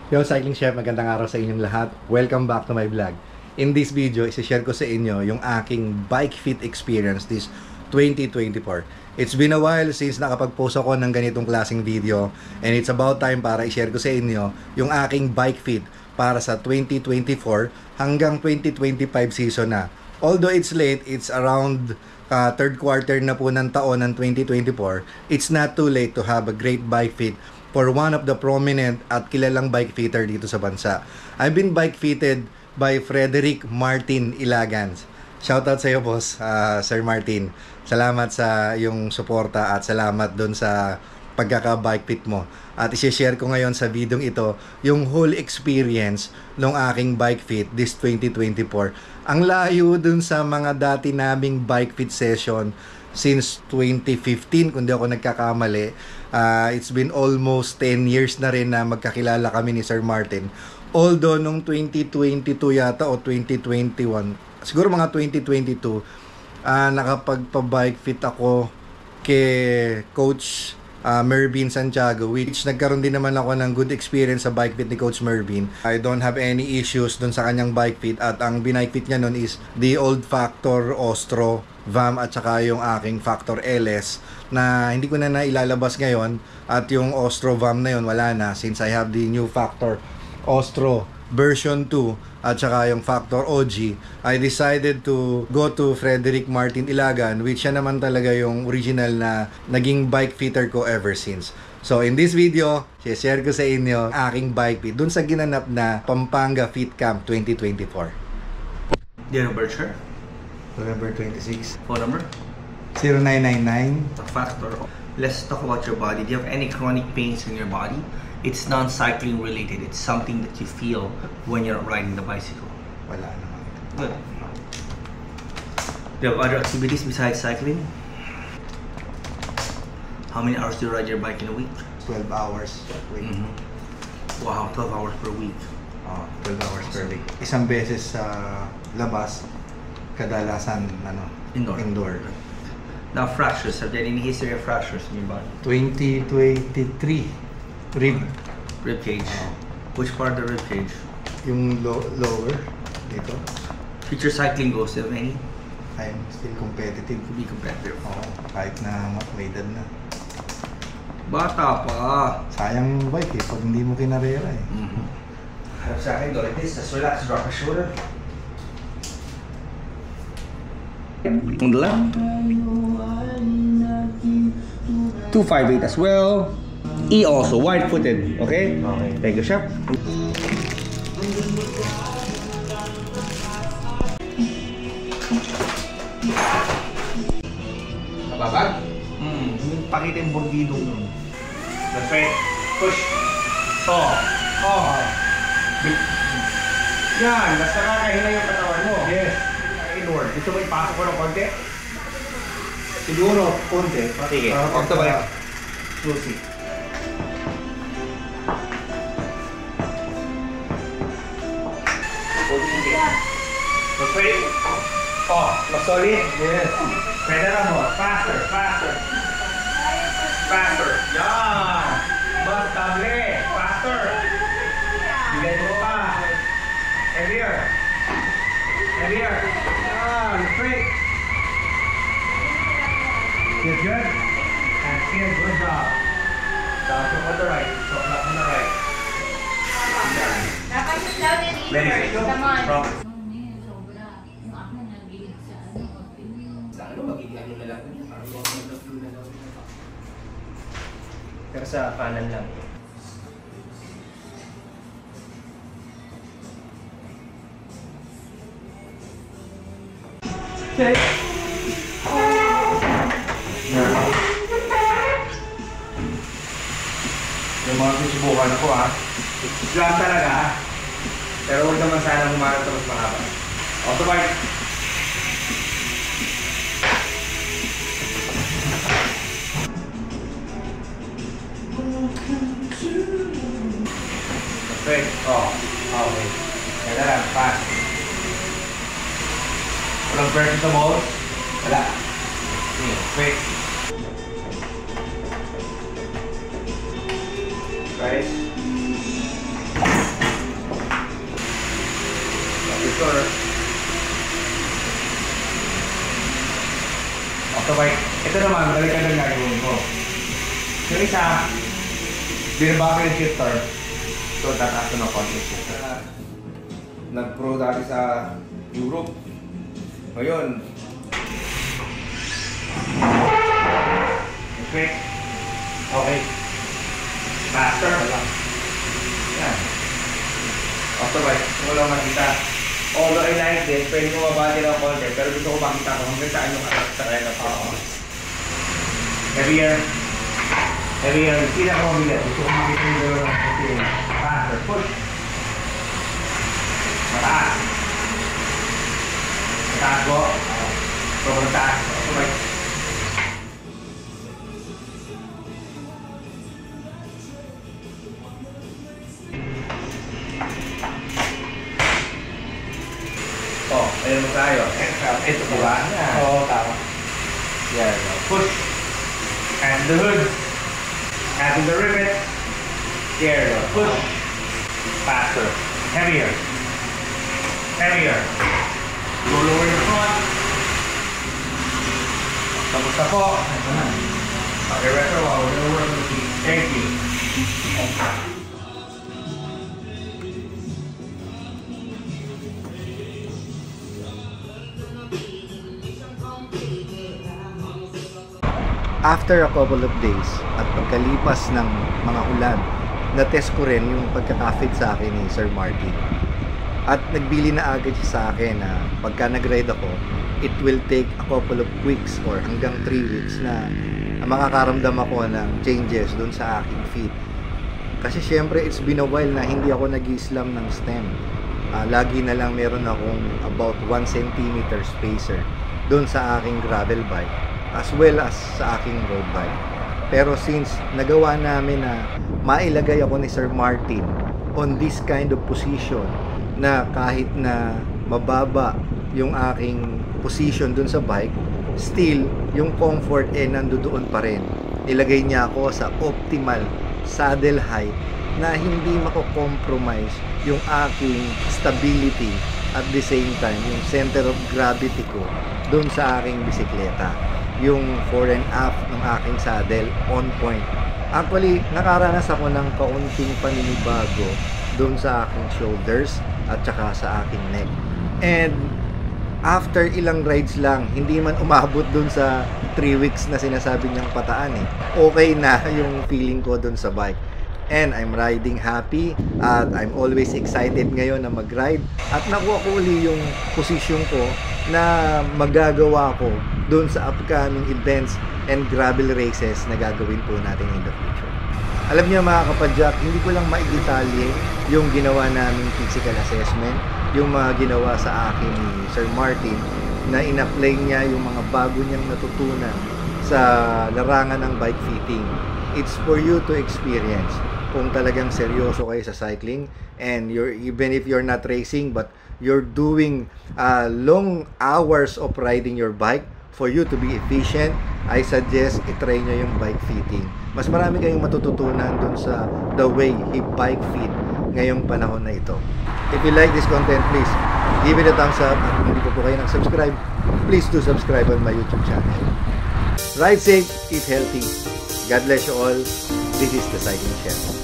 Yo, Cycling Chef, magandang araw sa inyong lahat. Welcome back to my vlog. In this video, isi-share ko sa inyo yung aking bike fit experience this 2024. It's been a while since nakapag-post ako ng ganitong klaseng video, and it's about time para i-share ko sa inyo yung aking bike fit para sa 2024 hanggang 2025 season na. Although it's late, it's around third quarter na po ng taon ng 2024, it's not too late to have a great bike fit for one of the prominent at kilalang bike fitter dito sa bansa. I've been bike fitted by Frederick Martin Ilagans. Shoutout sa iyo, boss, Sir Martin. Salamat sa yung suporta at salamat doon sa pagkaka-bike fit mo. At i-share ko ngayon sa video ito yung whole experience ng aking bike fit this 2024. Ang layo dun sa mga dati naming bike fit session since 2015, kung di ako nagkakamali. It's been almost 10 years na rin na magkakilala kami ni Sir Martin. Although nung 2022 yata o 2021, siguro mga 2022, nakapagpa-bike fit ako kay Coach Mervin Santiago, which nagkaroon din naman ako ng good experience sa bike fit ni Coach Mervin. I don't have any issues dun sa kanyang bike fit, at ang binike fit niya nun is the old Factor Ostro VAM at saka yung aking Factor LS na hindi ko na nailalabas ngayon, at yung Ostro VAM na yun wala na since I have the new Factor Ostro version 2 at saka yung Factor OG. I decided to go to Frederick Martin Ilagan, which siya naman talaga yung original na naging bike fitter ko ever since. So in this video, share ko sa inyo aking bike fit dun sa ginanap na Pampanga Fit Camp 2024. Dear Bircher, November 26. phone number, 0999. the factor. Let's talk about your body. Do you have any chronic pains in your body? It's non-cycling related. It's something that you feel when you're riding the bicycle. Wala naman. Good. Do you have other activities besides cycling? How many hours do you ride your bike in a week? 12 hours per week. Wow, 12 hours per week. 12 hours per week. Isang beses sa labas, kadalasan indoor. Now fractures. Have there any history of fractures in your body? 2023 rib cage. Which part of the rib cage? yung lower dito. Future cycling goals, do you have any? I'm still competitive. To be competitive. Kahit na may edad na. Bata pa. Sayang yung bike pag hindi mo kinarera Have sa akin, go like this. Just relax, drop your shoulder. On the left. 258 as well. E also, wide-footed. Okay? Okay. Thank you, chef. Nababag? Pakita yung bordido mo. That's right. Push. Yan, basta kakahina yung katawan mo. Yes. Inward. Gusto mo ipasok ko ng konti? Siguro konti. Sige. Pagka ba? Susi. Okay. Mas solid? Yes. Pwede na mo. Faster. Yan. Mas table. Faster. Bigay mo pa. Heavier. Yan. Straight. Feel good? And feel good job. Stop on the right. Dapat yung down and in Very first. good. Come on. From. Pero sa kanan lang. Okay. Yung mga susubukan ko Lang talaga. Pero huwag naman sana humarap na mas mahaba. Autobike. Okay. Okay. Kaya lang, fast. Walang pressure sa balls. Wala. Straight. Guys. Octobike. Ito naman, balikan ng gagawin ko. Yung isa, binaba ko yung shifter. So, tataas ko ng konti shifter. Nag-pro dati sa Europe. Ngayon, okay. Okay. Faster. Yan. Octobike. Wala makita. Although I like this, pwede ko mabati ng konti, pero gusto ko makita kung hanggang saan yung attack sa kaya ng heavier. Heavier. Sila ko mabigat. Gusto ko makita yung dalawa ng konti. Faster. Push. Mataas. Mataas ko. Sobrang taas. Octobike. Oh, ayun mo tayo. Ito diba? Oo, tama. There you go. Push. And the hood. And the rivet. There you go. Push. Faster. Heavier. Heavier. Go lower your front. Tapos na po. Okay, retro. Thank you. After a couple of days at pagkalipas ng mga ulan, na-test ko rin yung pagkaka-fit sa akin ni Sir Martin. At nagbili na agad siya sa akin na pagka nag-ride ako, it will take a couple of weeks or hanggang 3 weeks na makakaramdam ako ng changes dun sa aking feet. Kasi syempre it's been a while na hindi ako nag-i-slam ng stem. Lagi na lang meron akong about 1 cm spacer dun sa aking gravel bike as well as sa aking road bike. Pero since nagawa namin na mailagay ako ni Sir Martin on this kind of position na kahit na mababa yung aking position dun sa bike, still yung comfort nandoon pa rin. Ilagay niya ako sa optimal saddle height na hindi mako-compromise yung aking stability at the same time yung center of gravity ko dun sa aking bisikleta. Yung fore and aft ng aking saddle on point. Actually, nakaranas ako ng kaunting paninibago doon sa aking shoulders at saka sa aking neck. And after ilang rides lang, hindi man umabot doon sa 3 weeks na sinasabi niyang pataan okay na yung feeling ko doon sa bike. And I'm riding happy at I'm always excited ngayon na mag-ride at nakuha ko uli yung posisyon ko na magagawa ko doon sa upcoming events and gravel races na gagawin po natin in the future. Alam niyo mga kapadyak, hindi ko lang maidetalye yung ginawa naming physical assessment, yung mga ginawa sa akin ni Sir Martin na in-apply niya yung mga bago niyang natutunan sa larangan ng bike fitting. It's for you to experience kung talagang seryoso kayo sa cycling and even if you're not racing but you're doing long hours of riding your bike, for you to be efficient, I suggest i-try nyo yung bike fitting. Mas marami kayong matututunan dun sa the way he bike fit ngayong panahon na ito. If you like this content, please give it a thumbs up. At kung hindi po kayo nag-subscribe, please do subscribe on my YouTube channel. Ride safe, eat healthy. God bless you all. This is the Cycling Chef.